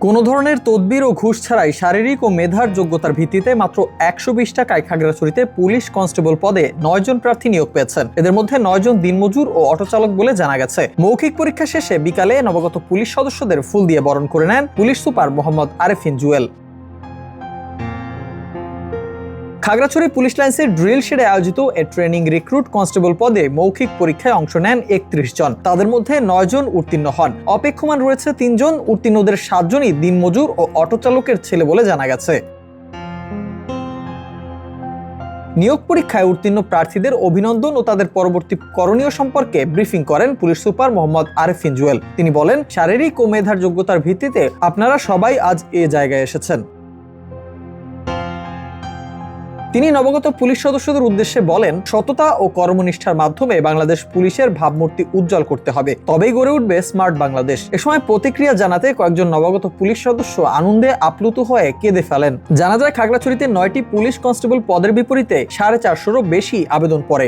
কোনো ধরনের তদবির ও ঘুষ ছাড়াই শারীরিক ও মেধার যোগ্যতার ভিত্তিতে মাত্র ১২০ টাকায় খাগড়াছড়িতে পুলিশ কনস্টেবল পদে ৯ জন প্রার্থী নিয়োগ পেয়েছেন। এদের মধ্যে ৯ জন দিনমজুর ও অটোচালক বলে জানা গেছে। মৌখিক পরীক্ষা শেষে বিকালে নবাগত পুলিশ সদস্যদের ফুল দিয়ে বরণ করে নেন police super Mohammad Arefin Jewel. Khagrachari police লাইন্সের ড্রিল শেডে আয়োজিত এ ট্রেনিং রিক্রুট কনস্টেবল পদে মৌখিক পরীক্ষায় অংশ নেন ৩১ জন। তাদের মধ্যে ৯ জন উত্তীর্ণ হন। অপেক্ষমান রয়েছে ৩ জন। উত্তীর্ণদের ৭ জনই দিনমজুর ও অটোচালকের ছেলে বলে জানা গেছে। নিয়োগ পরীক্ষায় উত্তীর্ণ প্রার্থীদের অভিনন্দন ও তাদের পরবর্তী করণীয় সম্পর্কে ব্রিফিং করেন পুলিশ সুপার মোহাম্মদ আরেফিন জুয়েল। তিনি বলেন, শারীরিক ও মেধার যোগ্যতার ভিত্তিতে আপনারা সবাই আজ এ জায়গায় এসেছেন। তিনি নবাগত পুলিশ সদস্যদের উদ্দেশ্যে বলেন, সততা ও কর্মনিষ্ঠার মাধ্যমে বাংলাদেশ পুলিশের ভাবমূর্তি উজ্জ্বল করতে হবে, তবেই গড়ে উঠবে স্মার্ট বাংলাদেশ। এ সময় প্রতিক্রিয়া জানাতে কয়েকজন নবাগত পুলিশ সদস্য আনন্দে আপ্লুত হয়ে কেঁদে ফেলেন। জানা যায়, খাগড়াছড়িতে ৯টি পুলিশ কনস্টেবল পদের বিপরীতে ৪৫০রও বেশি আবেদন পড়ে।